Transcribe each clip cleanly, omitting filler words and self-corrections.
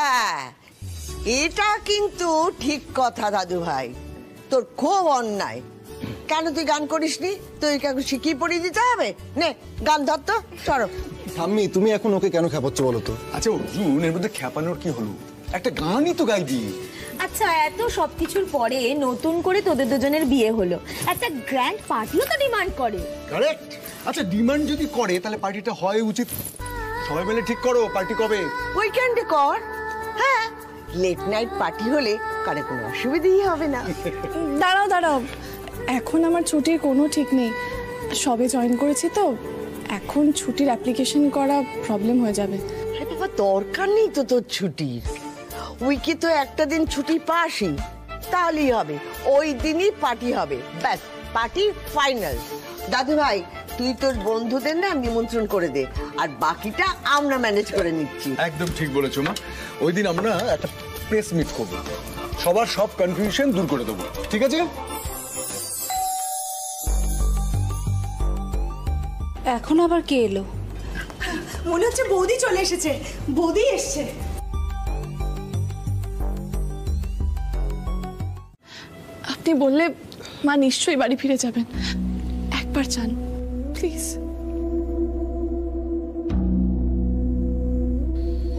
হ্যাঁ, এটা কিন্তু ঠিক কথা দাদু ভাই, তোর খুব অন্যায়। কেন তুই গান করিসনি? তুই কাউকে শিখিয়ে পড়িয়ে দিতে হবে? নে গান ধর তো, সরো। ঠাম্মি তুমি এখন ওকে কেন খেপাচ্ছ বলো তো? আচ্ছা অর্জুন, এর মধ্যে খেপানোর কি হলো? একটা গানই তো গাইবি। আচ্ছা, এত সবকিছুর পরে নতুন করে তোদের দুজনের বিয়ে হলো, একটা গ্র্যান্ড পার্টিও তো ডিমান্ড করে। কারেক্ট। আচ্ছা ডিমান্ড যদি করে তাহলে পার্টিটা হয় উচিত। সবাই মিলে ঠিক করো পার্টি কবে। উইকেন্ডে কর। হ্যাঁ, লেট নাইট পার্টি হলে কারে কোনো অসুবিধাই হবে না। দাঁড়াও দাঁড়াও, এখন আমার ছুটির কোনো ঠিক নেই। সবে জয়েন করেছি তো, এখন ছুটির অ্যাপ্লিকেশন করা প্রবলেম হয়ে যাবে। আরে বাবা, দরকার নেই তো তোর ছুটির। উইকে তো একটা দিন ছুটি পাসই, তাহলেই হবে। ওই দিনই পার্টি হবে, ব্যাস পার্টি ফাইনাল। দাদু ভাই, তুই তোর বন্ধুদের না নিমন্ত্রণ করে দে, আর বাকিটা আমরা ম্যানেজ করে নিচ্ছি। একদম ঠিক বলেছো মা। ওই দিন আমরা একটা প্রেস মিট করবো, সবার সব কনফিউশন দূর করে দেবো, ঠিক আছে? এখন আবার কে এলো? মনে হচ্ছে বৌদি চলে এসেছে। বৌদি এসছে। আপনি বললে মা নিশ্চয়ই বাড়ি ফিরে যাবেন। একবার চান প্লিজ।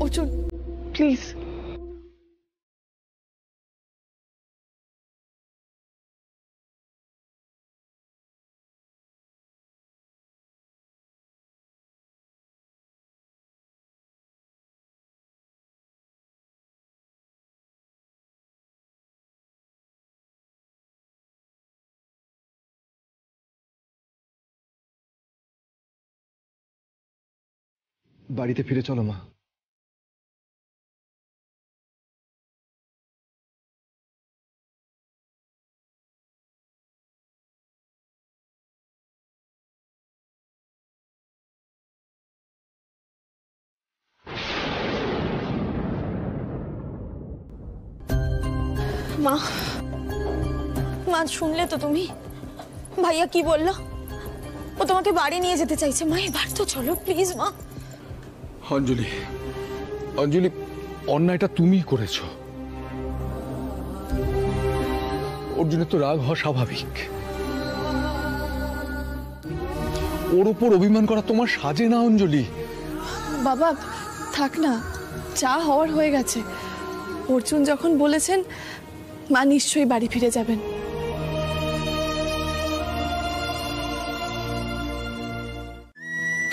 অর্জুন প্লিজ। বাড়িতে ফিরে চলো মা। মা, মা শুনলে তো তুমি? ভাইয়া কি বললো? ও তোমাকে বাড়ি নিয়ে যেতে চাইছে। মা এবার তো চলো প্লিজ। মা অঞ্জলি, অঞ্জলি, অন্যায়টা তুমিই করেছো। অর্জুনের তো রাগ হওয়া স্বাভাবিক। ওর উপর অভিমান করা তোমার সাজে না অঞ্জলি। বাবা থাক না, যা হওয়ার হয়ে গেছে। অর্জুন যখন বলেছেন মা নিশ্চয়ই বাড়ি ফিরে যাবেন।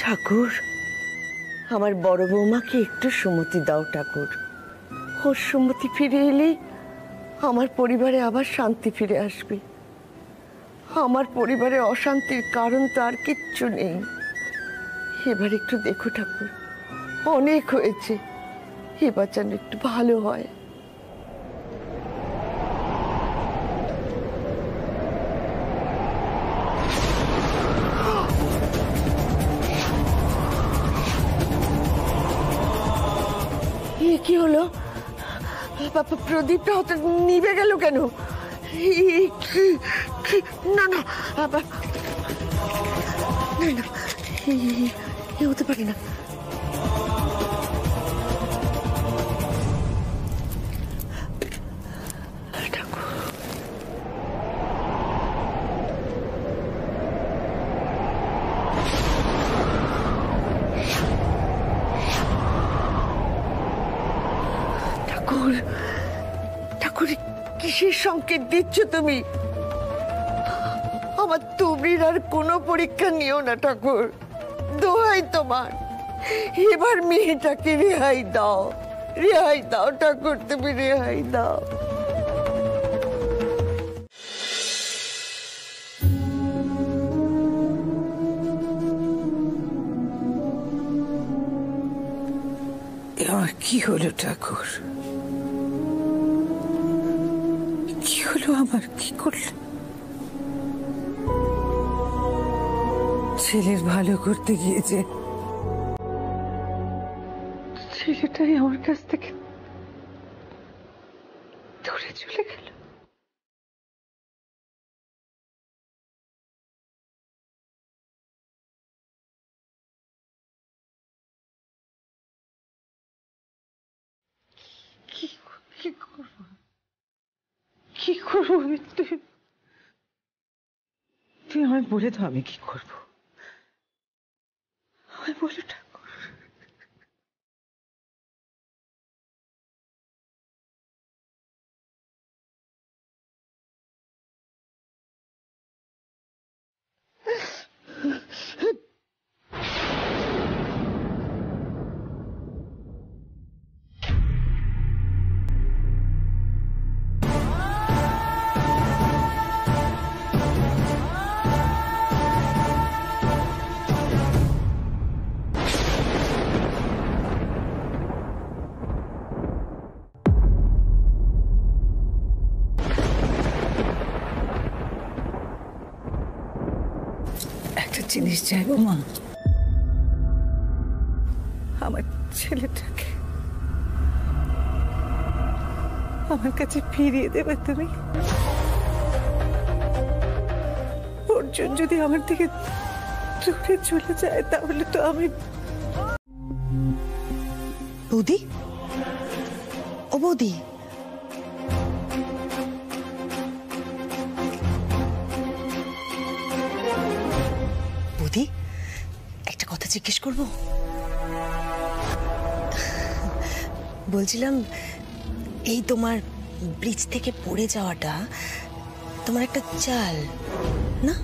ঠাকুর, আমার বড় বৌমাকে একটু সুমতি দাও ঠাকুর। ওর সুমতি ফিরে এলেই আমার পরিবারে আবার শান্তি ফিরে আসবে। আমার পরিবারে অশান্তির কারণ তো আর কিচ্ছু নেই। এবার একটু দেখো ঠাকুর, অনেক হয়েছে, এবার যেন একটু ভালো হয়। কি হলো? প্রদীপটা হতে নিভে গেল কেন? না না, হতে পারে না। ঠাকুর, ঠাকুর কিসের সংকেত দিচ্ছ তুমি? আমার তুমির আর কোনো পরীক্ষা নিও না ঠাকুর, দোহাই তোমার। এবার মেয়েটাকে রেহাই দাও, রেহাই দাও ঠাকুর, তুমি রেহাই দাও। আমার কি হলো ঠাকুর? কি হলো আমার? কি করলে? ছেলের ভালো করতে গিয়েছে, ছেলেটাই আমার কাছ থেকে দূরে চলে গেল। কি করবো আমি? তুই আমায় বলে দাও আমি কি করবো, আমায় বলে ঠাকুর। একটা জিনিস চাইবো মা, আমার ছেলেটাকে আমার কাছে ফিরিয়ে দেবে তুমি? অর্জুন যদি আমার থেকে দূরে চলে যায় তাহলে তো আমি। বৌদি, ও বৌদি, বৌদি একটা কথা জিজ্ঞেস করব? বলছিলাম এই তোমার ব্রিজ থেকে পড়ে যাওয়াটা তোমার একটা চাল না?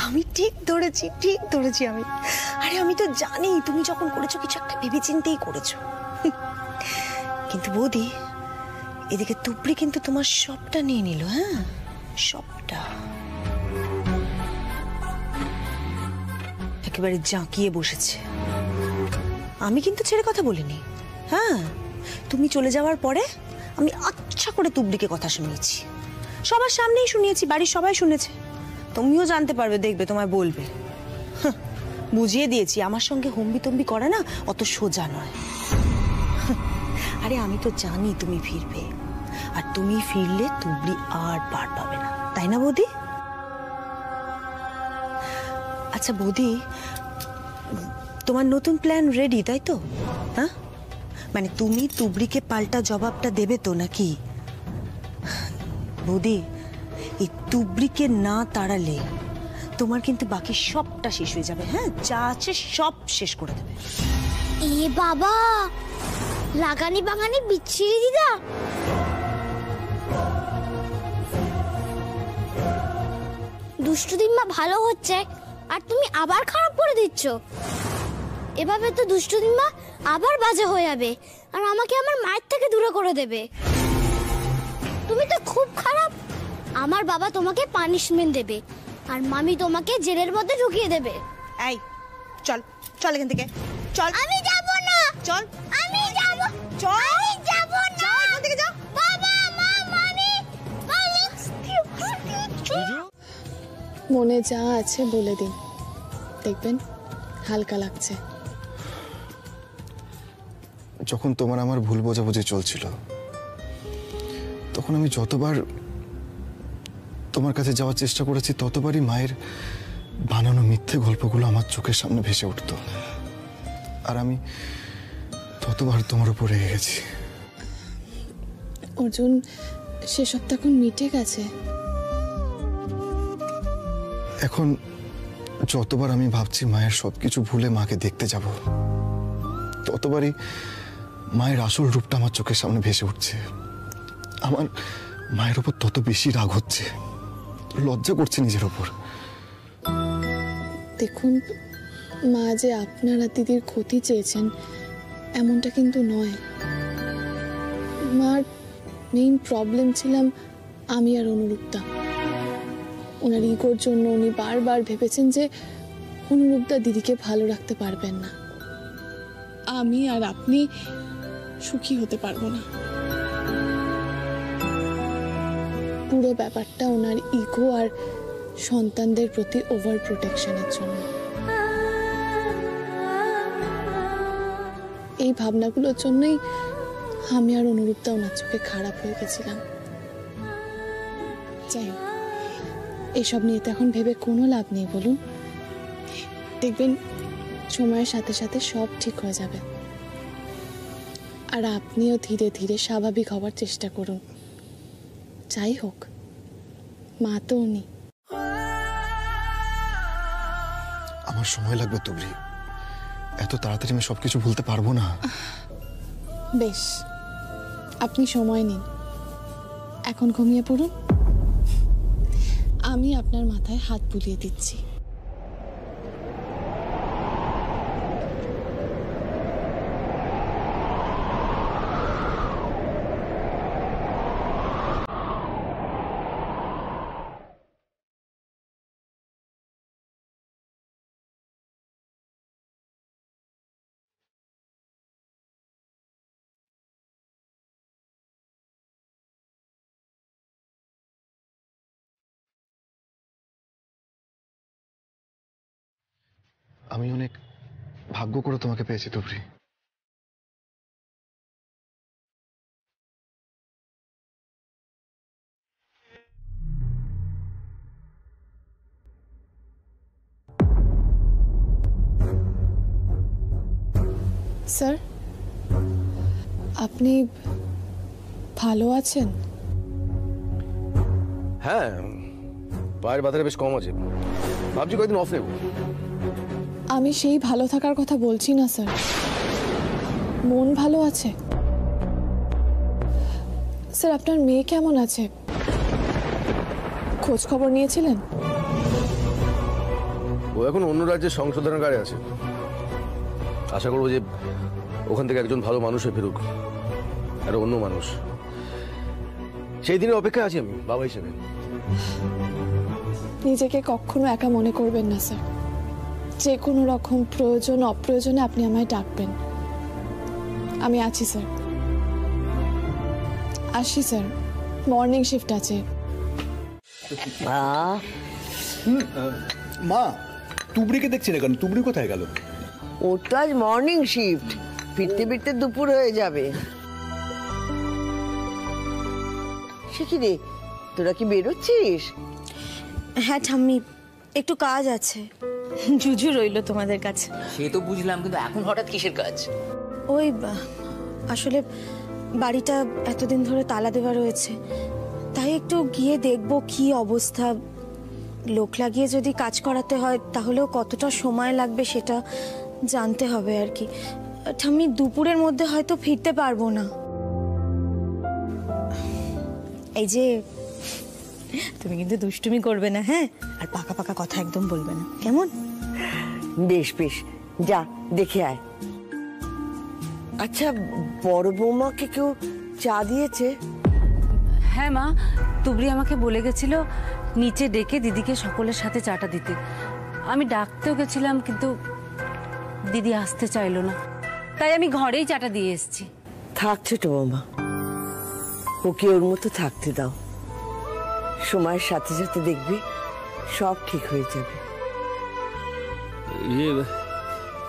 আমি ঠিক ধরেছি আমি। আরে আমি তো জানি তুমি যখন করেছো কিছু একটা ভেবেচিন্তেই করেছো। কিন্তু বৌদি এদিকে তুবড়ি কিন্তু তোমার সবটা নিয়ে নিল। হ্যাঁ, সবটা একেবারে জাঁকিয়ে বসেছে। আমি কিন্তু ছেড়ে কথা বলিনি। হ্যাঁ, তুমি চলে যাওয়ার পরে আমি আচ্ছা করে তুবড়িকে কথা শুনিয়েছি, সবার সামনেই শুনিয়েছি, বাড়ির সবাই শুনেছে। তুমিও জানতে পারবে, দেখবে তোমায় বলবে। বুঝিয়ে দিয়েছি আমার সঙ্গে হম্বি তম্বি করা না অত সোজা নয়। আরে আমি তো জানি তুমি ফিরবে, আর তুমি ফিরলে তুবড়ি আর পার পাবে না, তাই না বৌদি? আচ্ছা বৌদি, তোমার নতুন প্ল্যান রেডি তাই তো? হ্যাঁ, মানে তুমি তুবড়িকে পাল্টা জবাবটা দেবে তো নাকি? বৌদি এই তুবড়িকে না তাড়ালে তোমার কিন্তু বাকি সবটা শেষ হয়ে যাবে। হ্যাঁ, যা আছে সব শেষ করে দেবে। এ বাবা, লাগানি বাগানি বিচ্ছিরি দিদা। দুষ্টু দিম্মা ভালো হচ্ছে আর তুমি আবার খারাপ করে দিচ্ছ। এভাবে তো দুষ্টু দিম্মা আবার বাজে হয়ে যাবে আর আমাকে আমার মায়ের থেকে দূরে করে দেবে। তুমি তো খুব খারাপ। আমার বাবা তোমাকে পানিশমেন্ট দেবে আর মামি তোমাকে জেলের মধ্যে ঢুকিয়ে দেবে। এই চল চল এখান থেকে, চল। আমি যাব না। চল, আমি যাব। চল, আমি যাব না। এখান থেকে যাও। বাবা, মা, মামি, মনে যা আছে বলে দিন, দেখবেন হালকা লাগছে। যখন তোমার আমার ভুল বোঝাবুঝি চলছিল তখন আমি যতবার তোমার কাছে যাওয়ার চেষ্টা করেছি ততবারই মায়ের বানানো মিথ্যে গল্পগুলো আমার চোখের সামনে ভেসে উঠত, আর আমি ততবার তোমার উপর রেগে গেছি। অর্জুন, সেসব তো এখন মিটে গেছে। এখন যতবার আমি ভাবছি মায়ের সবকিছু ভুলে মাকে দেখতে যাব, ততবারই মায়ের আসল রূপটা আমার চোখের সামনে ভেসে উঠছে। আমার মায়ের ওপর তত বেশি রাগ হচ্ছে, লজ্জা করছে নিজের ওপর। দেখুন, মা যে আপনার আর দিদির ক্ষতি চেয়েছেন এমনটা কিন্তু নয়। মার মেইন প্রবলেম ছিলাম আমি আর অনুরূপদা। ওনার ইগোর জন্য উনি বারবার ভেবেছেন যে অনুরূপদা দিদিকে ভালো রাখতে পারবেন না, আমি আর আপনি সুখী হতে পারবো না। পুরো ব্যাপারটা ওনার ইগো আর সন্তানদের প্রতি ওভার প্রোটেকশনের জন্য। এই ভাবনাগুলোর জন্যই আমি আর অনুরূপদা ওনার চোখে খারাপ হয়ে গেছিলাম। যাই হোক, এসব নিয়ে তো এখন ভেবে কোনো লাভ নেই, বলুন। দেখবেন সময়ের সাথে সাথে সব ঠিক হয়ে যাবে। আর আপনিও ধীরে ধীরে স্বাভাবিক হওয়ার চেষ্টা করুন। যাই হোক, মা তো উনি। আমার সময় লাগবে তুবড়ি, এত তাড়াতাড়ি আমি সবকিছু ভুলতে পারবো না। বেশ, আপনি সময় নিন, এখন ঘুমিয়ে পড়ুন। আমি আপনার মাথায় হাত বুলিয়ে দিচ্ছি। আমি অনেক ভাগ্য করে তোমাকে পেয়েছি তুবড়ি। স্যার, আপনি ভালো আছেন? হ্যাঁ, পায়ের ব্যথাটা বেশ কম আছে, ভাবছি কয়েকদিন অফ নেব। আমি সেই ভালো থাকার কথা বলছি না স্যার, মন ভালো আছে। স্যার, আপনার মেয়ে কেমন আছে? খোঁজ খবর নিয়েছিলেন? ও এখন অন্য রাজ্যের সংশোধনাগারে আছে, আশা করবো যে ওখান থেকে একজন ভালো মানুষ হয়ে ফিরুক, আর অন্য মানুষ। সেই দিনের অপেক্ষায় আছি আমি বাবা হিসেবে। নিজেকে কখনো একা মনে করবেন না স্যার, যে কোনো রকম প্রয়োজন অপ্রয়োজনে আপনি আমায় ডাকবেন, আমি আছি স্যার। আসি স্যার, মর্নিং শিফট আছে। মা, তুবড়িকে দেখছি না কেন? তুবড়ি কোথায় গেল? ওর তো আজ মর্নিং শিফট, ফিরতে ফিরতে দুপুর হয়ে যাবে। সে কি রে, তোরা কি বেরোচ্ছিস? হ্যাঁ ঠাম্মি, একটু কাজ আছে। জুজু রইলো তোমাদের কাছে। সে তো বুঝলাম, কিন্তু এখন হঠাৎ কিসের কাজ? ওই আসলে বাড়িটা এতদিন ধরে তালা দেওয়া রয়েছে, তাই একটু গিয়ে দেখবো কি অবস্থা। লোক লাগিয়ে যদি কাজ করাতে হয় তাহলেও কতটা সময় লাগবে সেটা জানতে হবে আর কি। ঠাম্মি, দুপুরের মধ্যে হয়তো ফিরতে পারবো না। এই যে, তুমি কিন্তু দুষ্টুমি করবে না, হ্যাঁ? আর পাকা পাকা কথা একদম বলবে না, কেমন? বেশ বেশ, যা দেখে আয়। আচ্ছা, বড় বৌমাকে কেউ চা দিয়েছে? হ্যাঁ মা, তুবড়ি আমাকে বলে গেছিল নিচে ডেকে দিদিকে সকলের সাথে চাটা দিতে। আমি ডাকতেও গেছিলাম, কিন্তু দিদি আসতে চাইলো না, তাই আমি ঘরেই চাটা দিয়ে এসেছি। থাক ছোট বৌমা, ওকে ওর মতো থাকতে দাও। সময়ের সাথে সাথে দেখবি সব ঠিক হয়ে যাবে।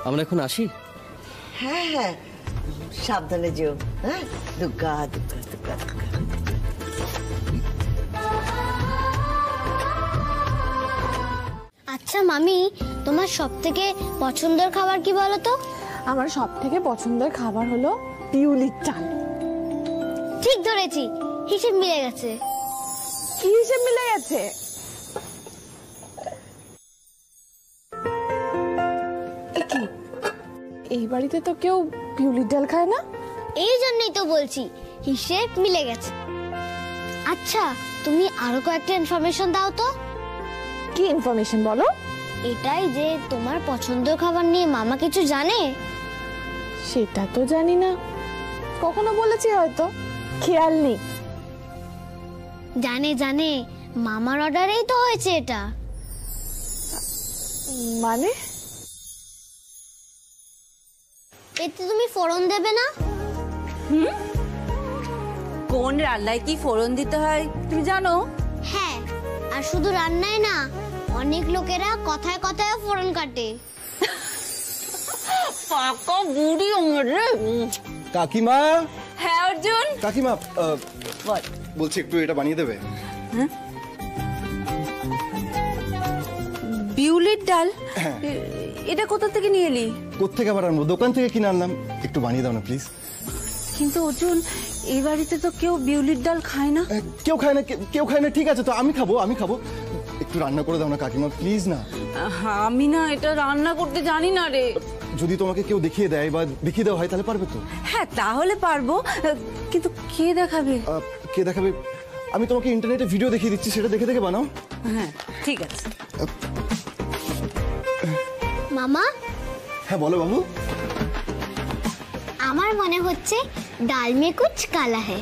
আমরা এখন আসি? হ্যাঁ হ্যাঁ, সাবধানে যেও। হ্যাঁ, দুর্গা দুর্গা দুর্গা দুর্গা। আচ্ছা মামি, তোমার সব থেকে পছন্দের খাবার কি বলো তো? আমার সব থেকে পছন্দের খাবার হলো পিউলির চাল। ঠিক ধরেছি, হিসেব মিলে গেছে। কি হিসেব মিলে গেছে? এই বাড়িতে তো কেউ পিউলির ডাল খায় না। এই জন্যই তো বলছি হিসেব মিলে গেছে। আচ্ছা, তুমি আরো কয়েকটা ইনফরমেশন দাও তো। কি ইনফরমেশন বলো? এটাই যে তোমার পছন্দের খাবার নিয়ে মামা কিছু জানে? সেটা তো জানি না, কখনো বলেছি হয়তো, খেয়াল নেই। জানে জানে, মামার অর্ডারেই তো হয়েছে এটা। মানে? এতে তুমি ফোড়ন দেবে না? কোন রান্নায় কি ফোড়ন দিতে হয় তুমি জানো? হ্যাঁ, আর শুধু রান্নায় না, অনেক লোকেরা কথায় কথায় ফোড়ন কাটে। পাকা বুড়ি আমার রে। কাকিমা। হ্যাঁ অর্জুন। কাকিমা, বলছি একটু এটা বানিয়ে দেবে? বিউলির ডাল? এটা কোথা থেকে নিয়ে এলি? কোত্থেকে আবার আনবো, দোকান থেকে কিনে আনলাম। একটু বানিয়ে দাও না প্লিজ। কিন্তু অর্জুন, এই বাড়িতে তো কেউ বিউলির ডাল খায় না। কেউ খায় না, কেউ খায় না, ঠিক আছে তো আমি খাবো। একটু রান্না করে দাও না কাকিমা, প্লিজ না। আমি না এটা রান্না করতে জানি না রে। যদি তোমাকে কেউ দেখিয়ে দেয় বা দেখিয়ে দেওয়া হয় তাহলে পারবে তো? হ্যাঁ তাহলে পারবো, কিন্তু কে দেখাবে? কে দেখাবে? আমি তোমাকে ইন্টারনেটে ভিডিও দেখিয়ে দিচ্ছি, সেটা দেখে দেখে বানাও। হ্যাঁ ঠিক আছে। মামা। হ্যাঁ বলো বাবু। আমার মনে হচ্ছে ডাল মে কুছ কালা है।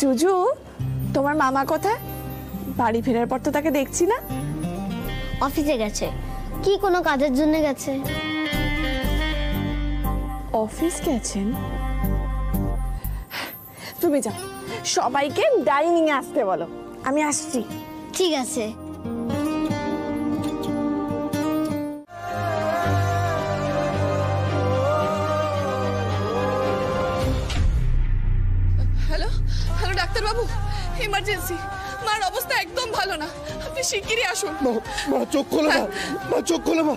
জুজু, তোমার মামা কোথায়? বাড়ি ফেরার পর তো তাকে দেখছি না। অফিসে গেছে। কি কোনো কাজের জন্য গেছে? অফিস গেছেন? তুমি যাও, সবাইকে ডাইনিং এ আসতে বলো, আমি আসছি। ঠিক আছে। হ্যালো হ্যালো ডাক্তারবাবু, ইমার্জেন্সি, মার অবস্থা একদম ভালো না, আপনি শিগগিরই আসুন। মা চোখ খোলো না, মা চোখ খোলো মা।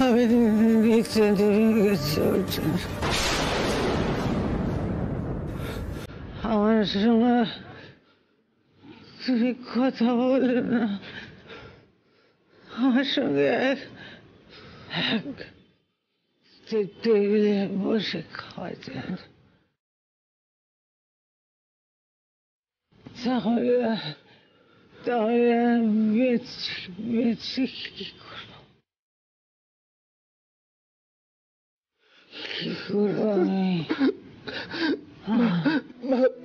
আমি আমার সঙ্গে তুমি কথা বলে না, আমার সঙ্গে এক টেবিলে বসে খাওয়াতেন, তাহলে বেঁচে কি করবো? কি করবো আমি?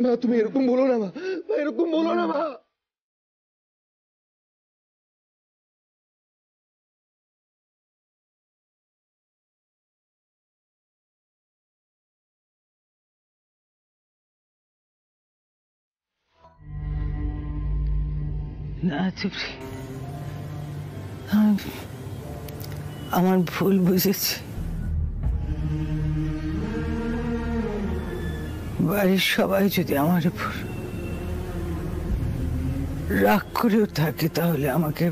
মা তুমি এরকম বলো না মা, এরকম বলো না মা। না তুবড়ি, আমার ভুল বুঝেছি। বাড়ির সবাই যদি আমার উপর রাগ করেও থাকে তাহলে আমাকে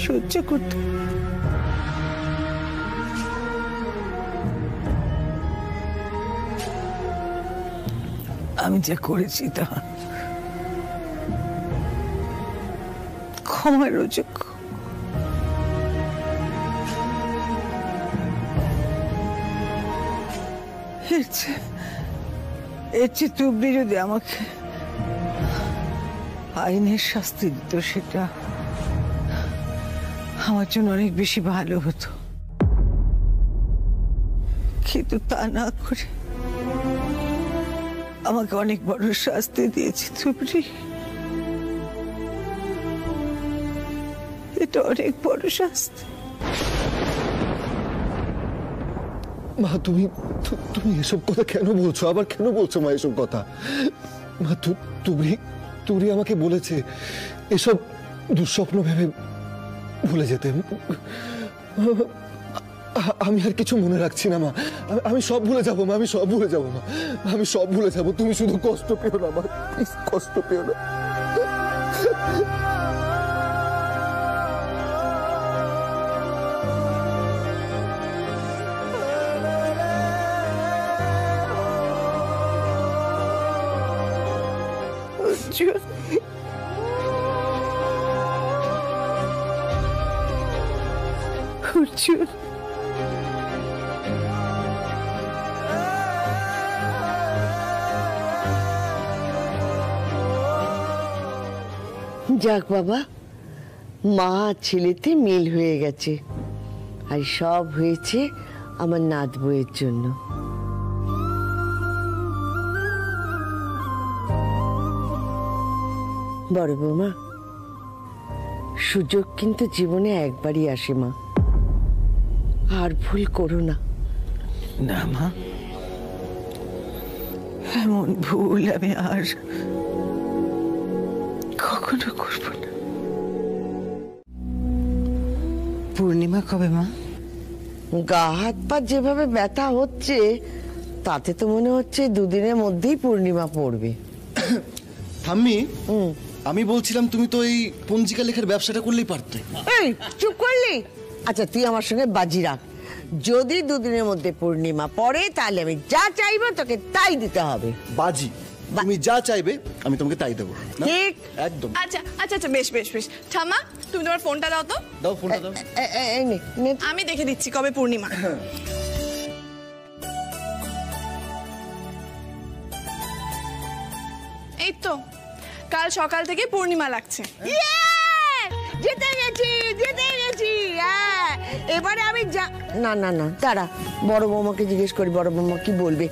সহ্য করতে, আমি যা করেছি তা ক্ষমার অযোগ্য। এর চেয়ে তুবড়ি যদি আমাকে আইনের শাস্তি দিত সেটা আমার জন্য অনেক বেশি ভালো হতো, কিন্তু তা না করে আমাকে অনেক বড় শাস্তি দিয়েছে তুবড়ি। এটা অনেক বড় শাস্তি। মা তুমি এসব কথা কেন বলছো? আবার কেন বলছো মা এসব কথা? মা তুমি আমাকে বলেছে এসব দুঃস্বপ্ন ভেবে ভুলে যেতে। আমি আর কিছু মনে রাখছি না মা, আমি সব ভুলে যাবো মা, আমি সব ভুলে যাবো মা, আমি সব ভুলে যাবো। তুমি শুধু কষ্ট পেও না মা, প্লিজ কষ্ট পেও না। যাক বাবা, মা ছেলেতে মিল হয়ে গেছে, আর সব হয়েছে আমার নাত বউয়ের জন্য। বড় বৌমা, সুযোগ কিন্তু জীবনে একবারই আসে মা, আর ভুল করো না। না মা, এমন ভুল আমি আর কখনো করব না। পূর্ণিমা কবে মা? গা হাত পা যেভাবে ব্যথা হচ্ছে তাতে তো মনে হচ্ছে দুদিনের মধ্যেই পূর্ণিমা পড়বে। ঠাম্মি, আমি বলছিলাম তুমি তো এই পঞ্জিকা লেখার ব্যবসাটা করলেই পারতে। এই চুপ করলি? আচ্ছা তুই আমার সঙ্গে বাজি রাখ, যদি দুদিনের মধ্যে পূর্ণিমা পড়ে তাহলে আমি যা চাইবো তোকে তাই দিতে হবে। বাজি? তুমি যা চাইবে আমি তোমাকে তাই দেবো। ঠিক একদম। আচ্ছা আচ্ছা আচ্ছা, বেশ বেশ বেশ। ঠাম্মা, তুমি তোমার ফোনটা দাও তো। দাও ফোনটা দাও। এই নে। আমি দেখে দিচ্ছি কবে পূর্ণিমা। এই তো কাল সকাল থেকে পূর্ণিমা লাগছে। জিতে গেছি। হ্যাঁ, এবারে আমি না না না দাঁড়া, বড় বৌমাকে জিজ্ঞেস করি বড় বৌমা কি বলবে,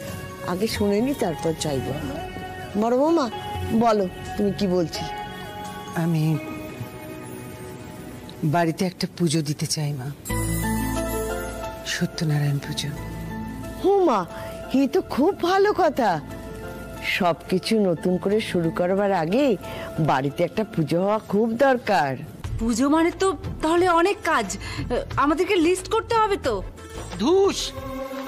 আগে শুনে নি তারপর চাইবো। বড় বৌমা বলো তুমি কি বলছি। আমি বাড়িতে একটা পুজো দিতে চাই মা, সত্যনারায়ণ পুজো। হুমা, এই তো খুব ভালো কথা। সবকিছু নতুন করে শুরু করবার আগে বাড়িতে একটা পুজো হওয়া খুব দরকার। পুজো মানে তো তাহলে অনেক কাজ, আমাদেরকে লিস্ট করতে হবে তো। ধুস,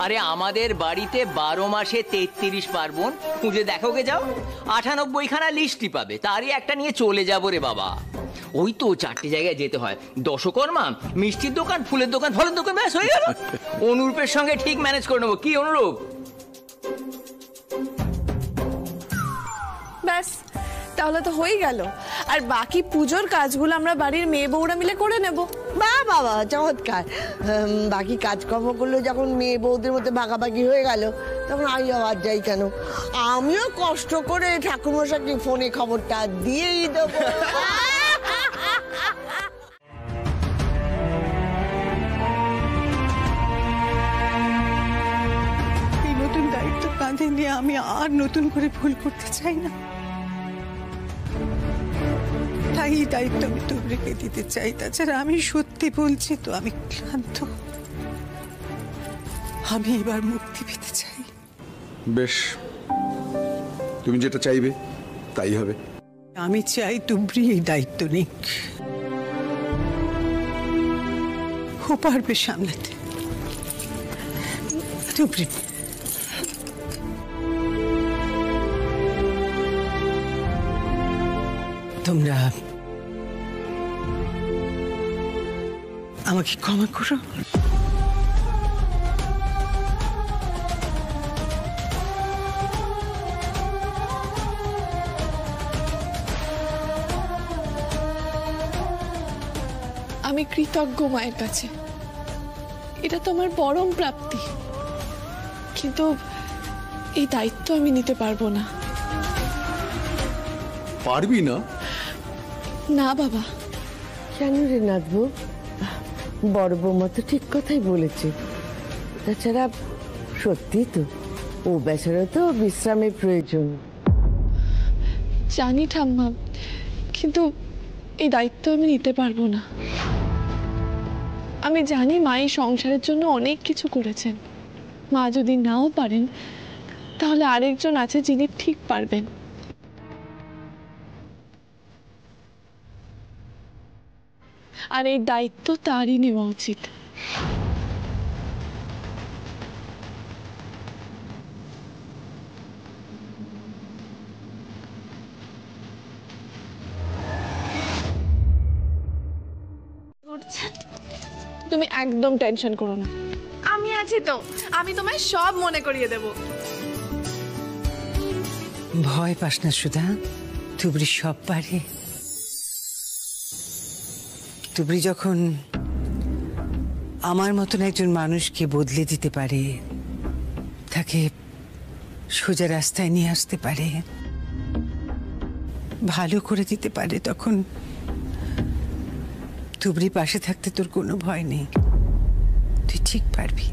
আরে আমাদের বাড়িতে 12 মাসে 33 পার্বণ, খুঁজে দেখোগে যাও 98খানা লিস্টই পাবে, তারই একটা নিয়ে চলে যাবো রে বাবা। ওই তো 4টে জায়গায় যেতে হয়, দশকর্মা, মিষ্টির দোকান, ফুলের দোকান, ফলের দোকান, ব্যাস হয়ে গেল। অনুরূপের সঙ্গে ঠিক ম্যানেজ করে নেবো। কি অনুরূপ? ব্যাস, তাহলে তো হয়ে গেল। আর বাকি পুজোর কাজগুলো আমরা বাড়ির মেয়ে বউরা মিলে করে নেব। বাবা চমৎকার। বাকি কাজকর্মগুলো যখন মেয়ে বউদের মধ্যে ভাগাভাগি হয়ে গেল তখন আমি আবার যাই কেন? আমিও কষ্ট করে ঠাকুরমশাইকে ফোনে খবরটা দিয়েই দেবো। এই নতুন দায়িত্ব কাঁধে নিয়ে আমি আর নতুন করে ভুল করতে চাই না, তাই এই দায়িত্ব আমি তুবড়িকে দিতে চাই। তাছাড়া আমি সত্যি বলছি তো, আমি ক্লান্ত। আমি এবার মুক্তি পেতে চাই। বেশ, তুমি যেটা চাইবে তাই হবে। আমি চাই তুবড়ি এই দায়িত্ব নিক, ও পারবে সামলাতে। তুবড়ি, তোমরা আমাকে ক্ষমা করো। আমি কৃতজ্ঞ মায়ের কাছে, এটা তো আমার পরম প্রাপ্তি, কিন্তু এই দায়িত্ব আমি নিতে পারবো না। পারবি না? না বাবা। কেন রে নাথবু? বড় বৌমা তো ঠিক কথাই বলেছে। তাছাড়া সত্যি তো ও বেচারা তো বিশ্রামের প্রয়োজন। জানি ঠাম্মা, কিন্তু এই দায়িত্ব আমি নিতে পারবো না। আমি জানি মা এই সংসারের জন্য অনেক কিছু করেছেন। মা যদি নাও পারেন তাহলে আরেকজন আছে যিনি ঠিক পারবেন। আর এই দায়িত্ব তারই নেওয়া উচিত। তুমি একদম টেনশন করো না, আমি আছি তো। আমি তোমায় সব মনে করিয়ে দেব। ভয় পাস না সুধা, তুবড়ি সব পারে। তুবড়ি যখন আমার মতন একজন মানুষকে বদলে দিতে পারে, তাকে সোজা রাস্তায় নিয়ে আসতে পারে, ভালো করে দিতে পারে, তখন তুবড়ি পাশে থাকতে তোর কোনো ভয় নেই। তুই ঠিক পারবি।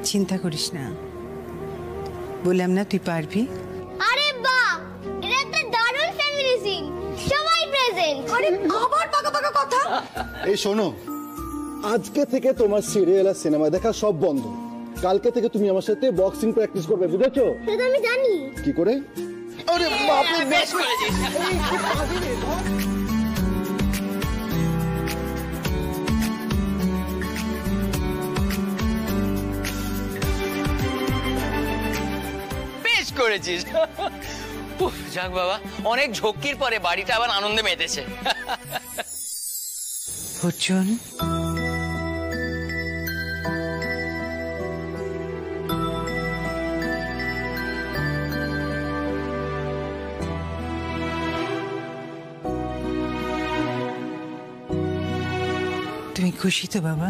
চিন্তা করিস না, বললাম না তুই পারবি। আরে বাহ, এটা একটা দারুণ ফ্যামিলি সিন, সবাই প্রেজেন্ট। আরে আবার পাকা পাকা কথা। এই শোনো, আজকে থেকে তোমার সিরিয়াল আর সিনেমা দেখা সব বন্ধ। কালকে থেকে তুমি আমার সাথে বক্সিং প্র্যাকটিস করবে, বুঝেছো? সেটা আমি জানি। কি করে? আরে বাপ রে, বেশ করেছিস। করেছিস। উফ, যাক বাবা, অনেক ঝক্কির পরে বাড়িটা আবার আনন্দে মেতেছে। অর্জুন, তুমি খুশি তো বাবা?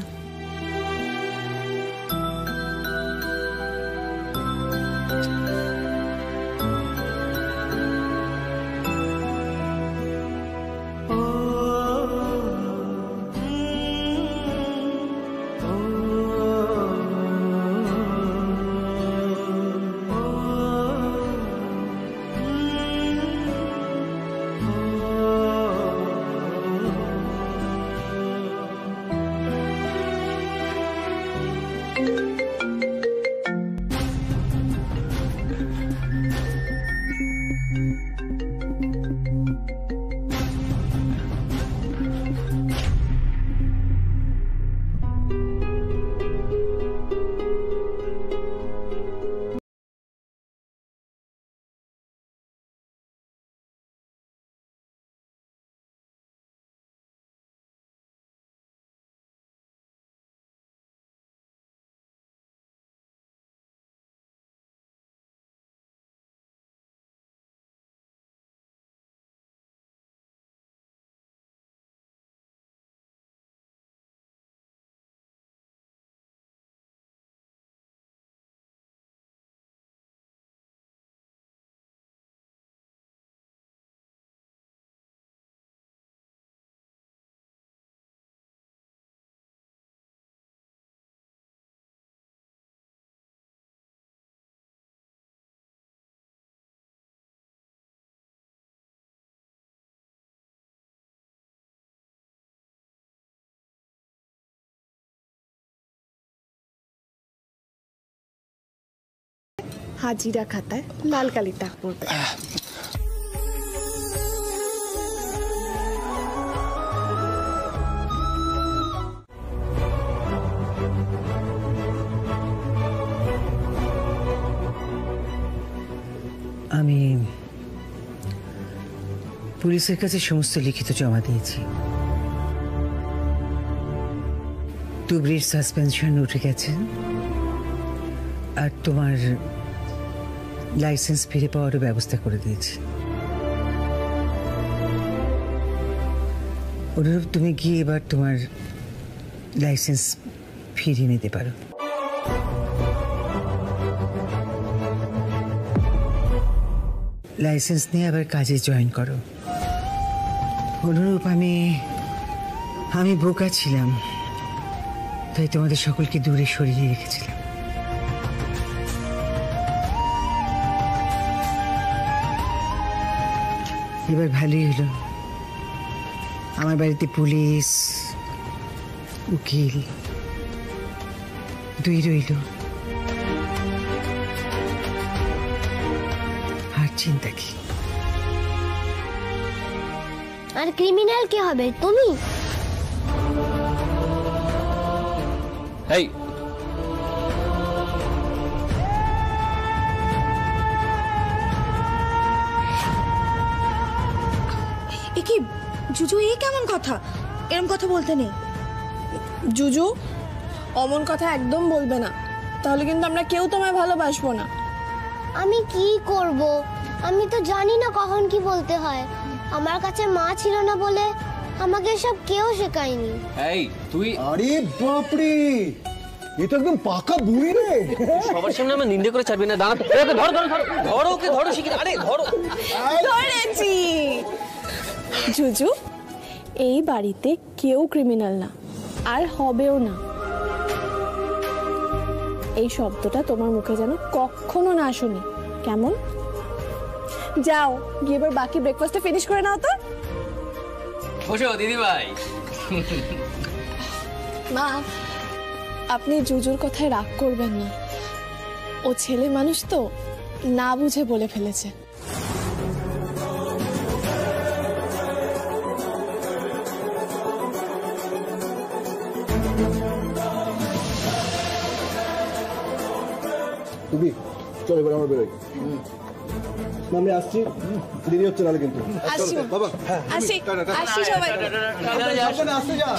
হাজিরা খাতায় লাল কালির দাগ পড়বে। আমি পুলিশের কাছে সমস্ত লিখিত জমা দিয়েছি। তুবড়ির সাসপেনশন উঠে গেছে আর তোমার লাইসেন্স ফিরে পাওয়ারও ব্যবস্থা করে দিয়েছি। অনুরূপ তুমি গিয়ে এবার তোমার লাইসেন্স ফিরিয়ে নিতে পারো। লাইসেন্স নিয়ে আবার কাজে জয়েন করো। অনুরূপ আমি বোকা ছিলাম, তাই তোমাদের সকলকে দূরে সরিয়ে রেখেছিলাম। এবার ভালোই হলো, আমার বাড়িতে পুলিশ উকিল দুই রইল, আর চিন্তা কি? আর ক্রিমিনাল কে হবে? তুমি? এই কি জুজু, এই কেমন কথা? এরকম কথা বলতে নেই। জুজু, অমন কথা একদম বলবে না, তাহলে কিন্তু আমরা কেউ তোমায় ভালোবাসবো না। আমি কি করব? আমি তো জানি না কখন কি বলতে হয়। আমার কাছে মা ছিল না বলে আমাকে সব কেউ শেখায়নি। এই তুই, আরে বাপরে, এ তো একদম পাকা বুড়ি রে। সবার সামনে আমার নিন্দে করে ছাড়বি না। দাঁড়া, ওকে ধরো ধরো ধরো ধরো, ওকে ধরো শিখি। আরে ধরো। ধরেছি। জুজু, এই বাড়িতে কেউ ক্রিমিনাল না, আর হবেও না। এই শব্দটা তোমার মুখে যেন কখনো না শুনি, কেমন? যাও গিয়ে এবার বাকি ব্রেকফাস্টটা ফিনিশ করে নাও তো। বসো দিদি ভাই। মা, আপনি জুজুর কথায় রাগ করবেন না, ও ছেলে মানুষ তো, না বুঝে বলে ফেলেছে। চল এবার আমরা বেরোই। আমি আসছি, দেরি হচ্ছে নাহলে কিন্তু। আসছি বাবা, আসছি আসছি সবাই আসতে যা।